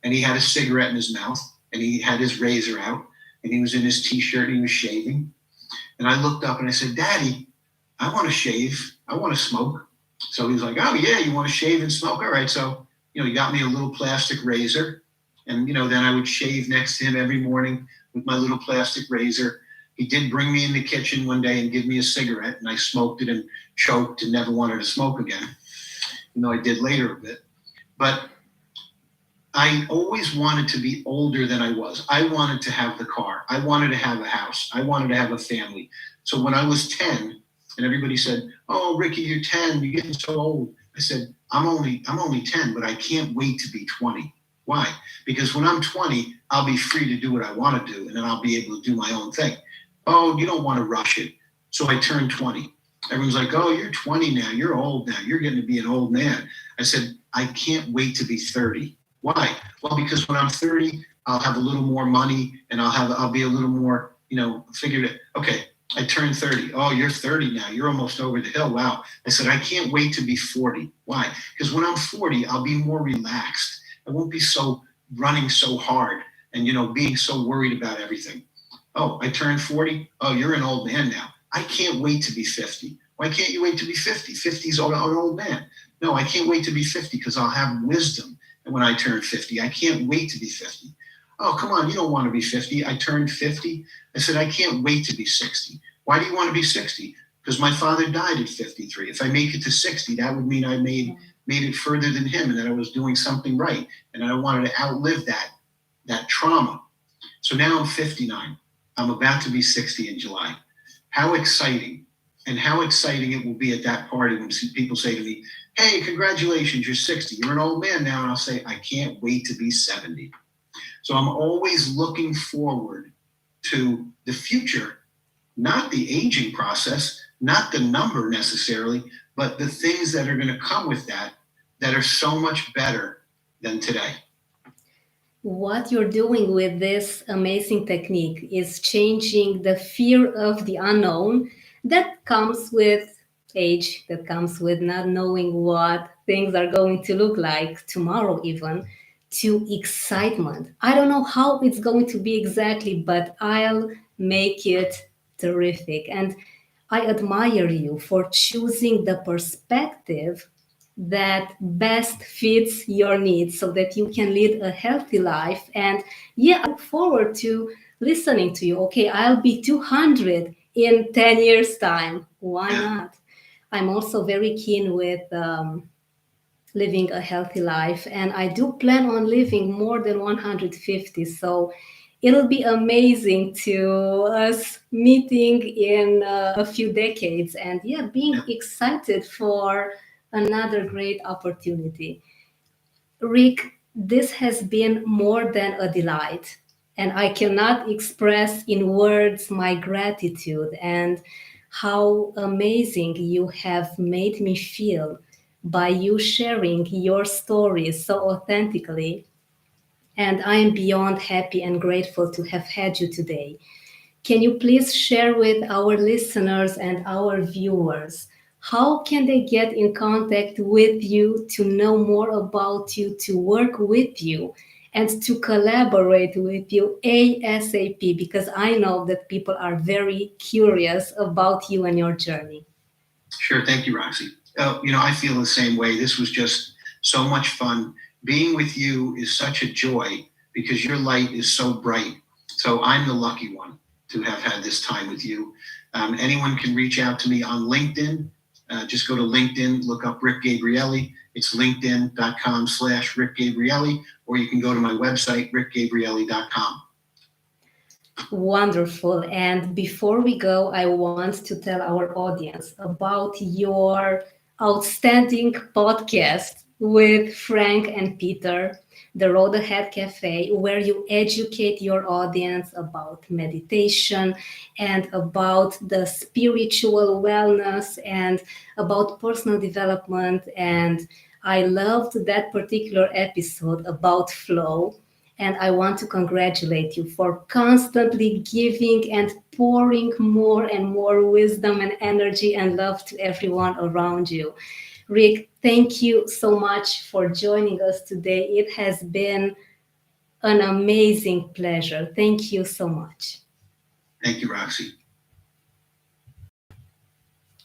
And he had a cigarette in his mouth, and he had his razor out, and he was in his t-shirt, and he was shaving. And I looked up and I said, Daddy, I want to shave. I want to smoke. So he was like, oh, yeah, you want to shave and smoke? All right. So, he got me a little plastic razor. And, then I would shave next to him every morning with my little plastic razor. He did bring me in the kitchen one day and give me a cigarette. And I smoked it and choked and never wanted to smoke again. I did later a bit. But I always wanted to be older than I was. I wanted to have the car. I wanted to have a house. I wanted to have a family. So when I was 10, and everybody said, oh, Ricky, you're 10. You're getting so old. I said, I'm only 10, but I can't wait to be 20. Why? Because when I'm 20, I'll be free to do what I want to do, and then I'll be able to do my own thing. Oh, you don't want to rush it. So I turned 20. Everyone's like, oh, you're 20 now. You're old now. You're getting to be an old man. I said, I can't wait to be 30. Why? Well, because when I'm 30, I'll have a little more money and I'll be a little more, figured it. Okay, I turned 30. Oh, you're 30 now. You're almost over the hill. Wow. I said, I can't wait to be 40. Why? Because when I'm 40, I'll be more relaxed. I won't be so running so hard and, being so worried about everything. Oh, I turned 40. Oh, you're an old man now. I can't wait to be 50. Why can't you wait to be 50? 50's an old man. No, I can't wait to be 50 because I'll have wisdom. And when I turn 50, I can't wait to be 50. Oh, come on, you don't want to be 50. I turned 50. I said, I can't wait to be 60. Why do you want to be 60? Because my father died at 53. If I make it to 60, that would mean I made it further than him and that I was doing something right. And I wanted to outlive that trauma. So now I'm 59. I'm about to be 60 in July. How exciting. And how exciting it will be at that party when people say to me, hey, congratulations, you're 60. You're an old man now. And I'll say, I can't wait to be 70. So I'm always looking forward to the future, not the aging process, not the number necessarily, but the things that are going to come with that are so much better than today. What you're doing with this amazing technique is changing the fear of the unknown that comes with age, that comes with not knowing what things are going to look like tomorrow, even, to excitement. I don't know how it's going to be exactly, but I'll make it terrific. And I admire you for choosing the perspective that best fits your needs so that you can lead a healthy life. And yeah, I look forward to listening to you. Okay, I'll be 200 in 10 years' time. Why not? I'm also very keen with living a healthy life, and I do plan on living more than 150. So it'll be amazing to us meeting in a few decades and yeah, being excited for another great opportunity. Rick, this has been more than a delight, and I cannot express in words my gratitude and how amazing you have made me feel by you sharing your stories so authentically. And I am beyond happy and grateful to have had you today. Can you please share with our listeners and our viewers how can they get in contact with you to know more about you, to work with you, and to collaborate with you ASAP? Because I know that people are very curious about you and your journey. Sure. Thank you, Roxy. I feel the same way. This was just so much fun. Being with you is such a joy because your light is so bright. So I'm the lucky one to have had this time with you. Anyone can reach out to me on LinkedIn. Just go to LinkedIn, look up Rick Gabrielly. It's linkedin.com/Rick Gabrielly, or you can go to my website, rickgabrielly.com. Wonderful. And before we go, I want to tell our audience about your outstanding podcast with Frank and Peter, the Road Ahead Cafe, where you educate your audience about meditation and about the spiritual wellness and about personal development. And I loved that particular episode about flow. And I want to congratulate you for constantly giving and pouring more and more wisdom and energy and love to everyone around you. Rick, thank you so much for joining us today. It has been an amazing pleasure. Thank you so much. Thank you, Roxy.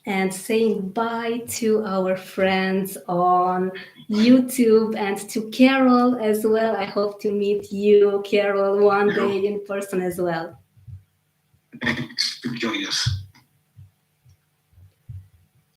And saying bye to our friends on YouTube and to Carol as well. I hope to meet you, Carol, one day in person as well. Thanks for joining us.